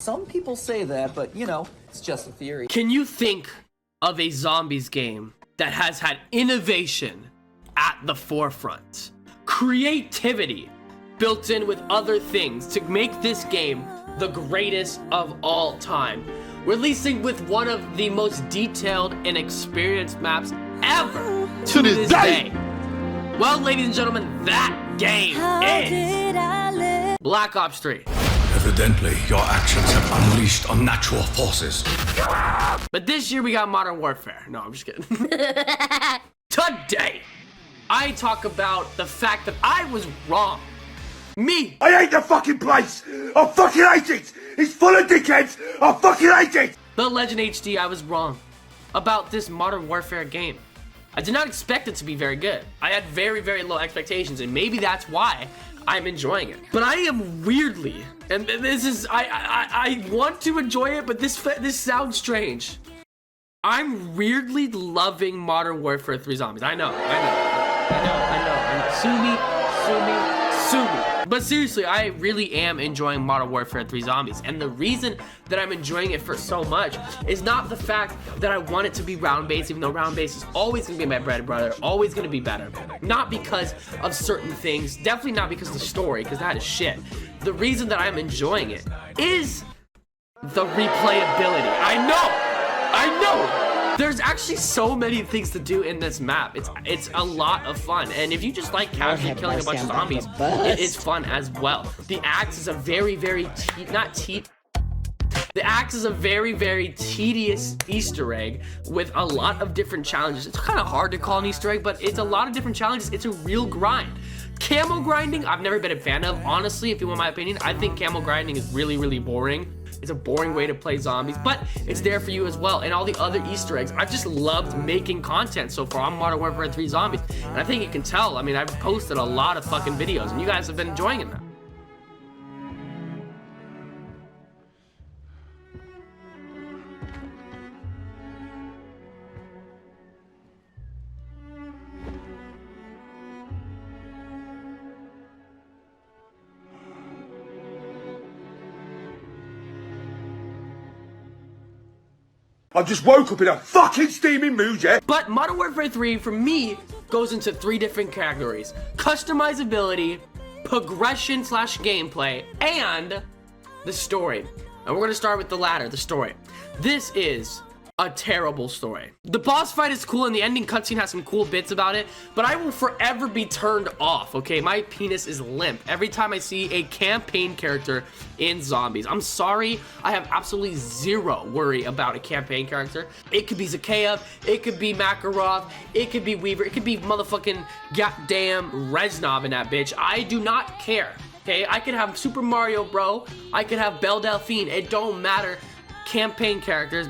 some people say that, but you know, it's just a theory. Can you think of a zombies game that has had innovation at the forefront? Creativity built in with other things to make this game the greatest of all time. Releasing with one of the most detailed and experienced maps ever to this day. Well, ladies and gentlemen, that game is Black Ops 3. Evidently, your actions have unleashed unnatural forces. But this year we got Modern Warfare. No, I'm just kidding. Today, I talk about the fact that I was wrong. Me! I hate the fucking place! I fucking hate it! It's full of dickheads! I fucking hate it! TheLegendHD, I was wrong about this Modern Warfare game. I did not expect it to be very good. I had very, very low expectations, and maybe that's why I'm enjoying it. But I am weirdly, and this is, I want to enjoy it, but this sounds strange. I'm weirdly loving Modern Warfare 3 Zombies. I know. Sue me. But seriously, I really am enjoying Modern Warfare 3 Zombies. And the reason that I'm enjoying it for so much is not the fact that I want it to be round-based, even though round-based is always going to be my bread and butter, always going to be better. Not because of certain things, definitely not because of the story, because that is shit. The reason that I'm enjoying it is the replayability. I know! There's actually so many things to do in this map. It's a lot of fun, and if you just like casually killing a bunch of zombies, it is fun as well. The axe is a very, very the axe is a very, very tedious Easter egg with a lot of different challenges. It's kind of hard to call an Easter egg, but it's a lot of different challenges. It's a real grind. Camo grinding, I've never been a fan of. Honestly, if you want my opinion, I think camo grinding is really, really boring. It's a boring way to play zombies, but it's there for you as well. And all the other Easter eggs, I've just loved making content so far on Modern Warfare 3 Zombies. And I think you can tell, I mean, I've posted a lot of fucking videos, and you guys have been enjoying them. I've just woke up in a fucking steaming mood, yeah? But Modern Warfare 3, for me, goes into 3 different categories. Customizability, progression / gameplay, and the story. And we're gonna start with the latter, the story. This is a terrible story. The boss fight is cool and the ending cutscene has some cool bits about it, but I will forever be turned off, okay? My penis is limp every time I see a campaign character in Zombies. I'm sorry, I have absolutely zero worry about a campaign character. It could be Zakea, it could be Makarov, it could be Weaver, it could be motherfucking goddamn Reznov in that bitch. I do not care, okay? I could have Super Mario Bro, I could have Belle Delphine, it don't matter. Campaign characters,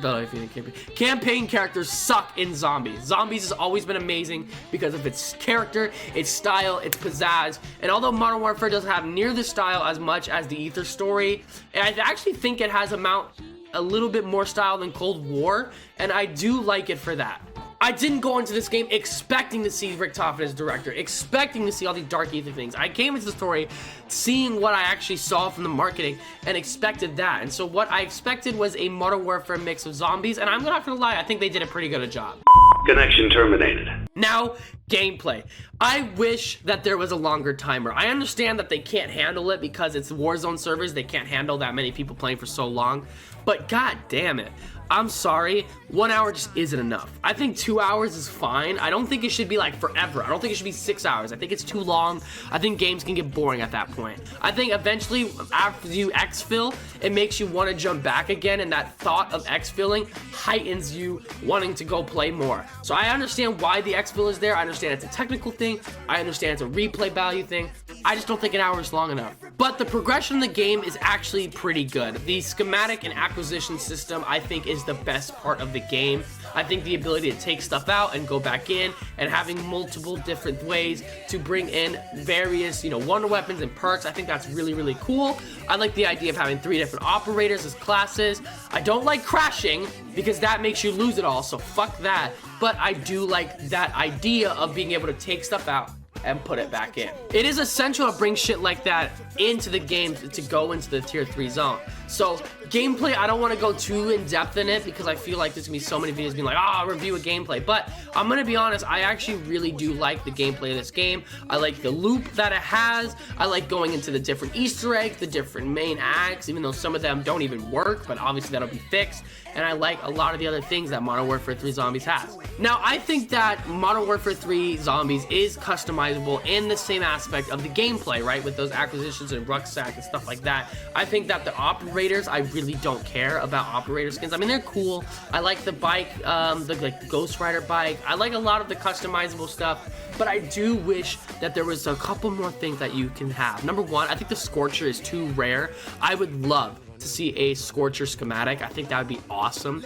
campaign characters suck in Zombies. Zombies has always been amazing because of its character, its style, its pizzazz. And although Modern Warfare doesn't have near the style as much as the Ether story, I actually think it has a little bit more style than Cold War, and I do like it for that. I didn't go into this game expecting to see Rick Toffin as director, expecting to see all these dark ether things. I came into the story seeing what I actually saw from the marketing and expected that. And so what I expected was a Modern Warfare mix of zombies, and I'm not gonna lie, I think they did a pretty good job. Connection terminated. Now, gameplay. I wish that there was a longer timer. I understand that they can't handle it because it's Warzone servers. They can't handle that many people playing for so long. But god damn it. I'm sorry, 1 hour just isn't enough. I think 2 hours is fine. I don't think it should be like forever. I don't think it should be 6 hours. I think it's too long. I think games can get boring at that point. I think eventually after you exfil, it makes you want to jump back again, and that thought of exfilling heightens you wanting to go play more. So I understand why the exfil is there. I understand it's a technical thing. I understand it's a replay value thing. I just don't think an hour is long enough. But the progression of the game is actually pretty good. The schematic and acquisition system, I think, is the best part of the game. I think the ability to take stuff out and go back in and having multiple different ways to bring in various, wonder weapons and perks, I think that's really, really cool. I like the idea of having 3 different operators as classes. I don't like crashing because that makes you lose it all, so fuck that. But I do like that idea of being able to take stuff out and put it back in. It is essential to bring shit like that into the game to go into the tier 3 zone. So gameplay, I don't want to go too in depth in it because I feel like there's gonna be so many videos being like, review a gameplay. But I'm gonna be honest, I actually really do like the gameplay of this game. I like the loop that it has. I like going into the different Easter eggs, the different main acts, even though some of them don't even work, but obviously that'll be fixed. And I like a lot of the other things that Modern Warfare 3 Zombies has. Now, I think that Modern Warfare 3 Zombies is customizable in the same aspect of the gameplay, right? With those acquisitions and rucksack and stuff like that. I think that the operators, I really don't care about operator skins. I mean, they're cool. I like the bike, the Ghost Rider bike. I like a lot of the customizable stuff, but I do wish that there was a couple more things that you can have. Number one, I think the Scorcher is too rare. I would love to see a Scorcher schematic. I think that would be awesome.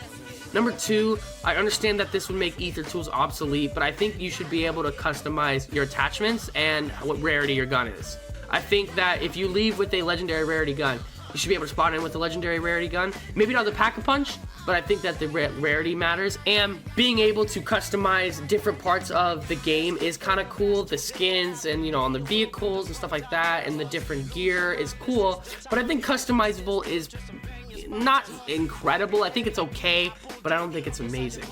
Number two, I understand that this would make ether tools obsolete, but I think you should be able to customize your attachments and what rarity your gun is. I think that if you leave with a legendary rarity gun, you should be able to spawn in with a legendary rarity gun. Maybe not the Pack-a-Punch, but I think that the rarity matters. And being able to customize different parts of the game is kind of cool. The skins and, you know, on the vehicles and stuff like that, and the different gear is cool. But I think customizable is not incredible. I think it's okay, but I don't think it's amazing.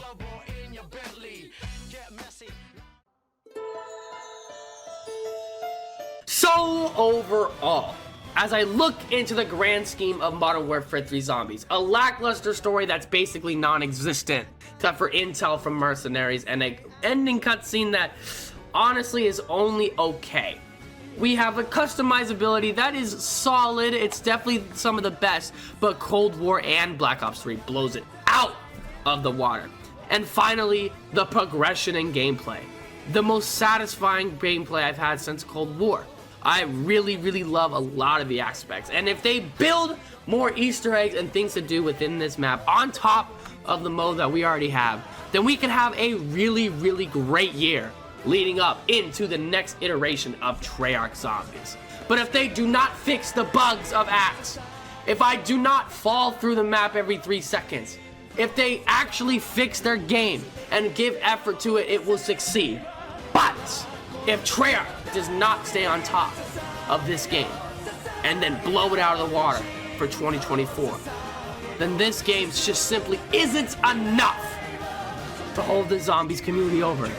So overall, as I look into the grand scheme of Modern Warfare 3 Zombies, a lackluster story that's basically non-existent, except for intel from mercenaries and an ending cutscene that honestly is only okay. We have a customizability that is solid. It's definitely some of the best, but Cold War and Black Ops 3 blows it out of the water. And finally, the progression in gameplay. The most satisfying gameplay I've had since Cold War. I really, really love a lot of the aspects. And if they build more Easter eggs and things to do within this map on top of the mode that we already have, then we can have a really, really great year leading up into the next iteration of Treyarch Zombies. But if they do not fix the bugs of acts, if I do not fall through the map every 3 seconds, if they actually fix their game and give effort to it, it will succeed. But if Treyarch does not stay on top of this game and then blow it out of the water for 2024, then this game just simply isn't enough to hold the Zombies community over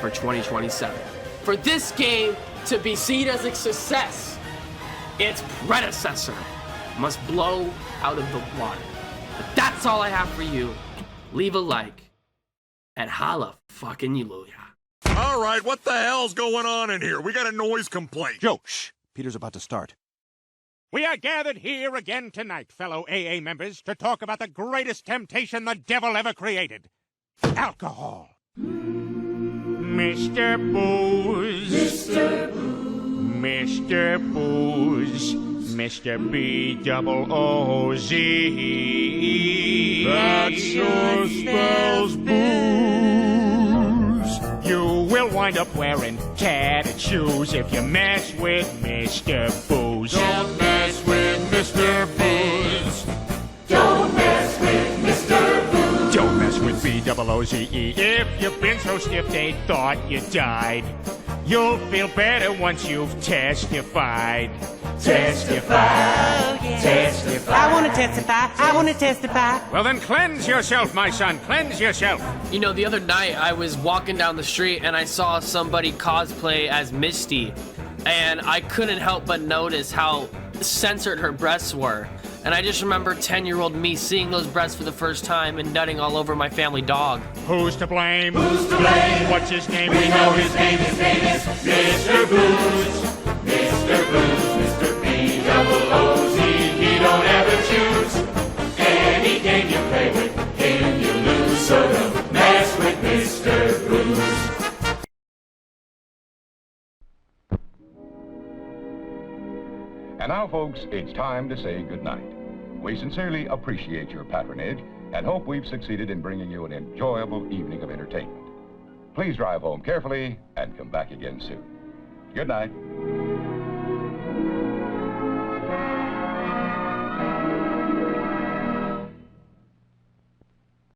for 2027. For this game to be seen as a success, its predecessor must blow out of the water. But that's all I have for you. Leave a like and holla fucking hallelujah. All right, what the hell's going on in here? We got a noise complaint. Joe, shh. Peter's about to start. We are gathered here again tonight, fellow AA members, to talk about the greatest temptation the devil ever created. Alcohol. Mr. Booze. Mr. Booze. Mr. Booze. Mr. B-double-O-Z. That sure spells booze. You will wind up wearing tattered shoes if you mess with Mr. Booze. Don't mess with Mr. Booze. Don't mess with Mr. Booze. Don't mess with B-double-O-Z-E. If you've been so stiff they thought you died, you'll feel better once you've testified. Testify. Testify. I want to testify. I want to testify. Well then cleanse yourself, my son. Cleanse yourself. You know, the other night I was walking down the street and I saw somebody cosplay as Misty, and I couldn't help but notice how censored her breasts were. And I just remember 10-year-old me seeing those breasts for the first time and nutting all over my family dog. Who's to blame? Who's to blame? What's his name? We know his name is Mr. Booze. Mr. Booze, Mr. B-double-O-Z. He don't ever choose any game you play with him, you lose. So don't mess with Mr. Booze. And now, folks, it's time to say goodnight. We sincerely appreciate your patronage and hope we've succeeded in bringing you an enjoyable evening of entertainment. Please drive home carefully and come back again soon. Good night.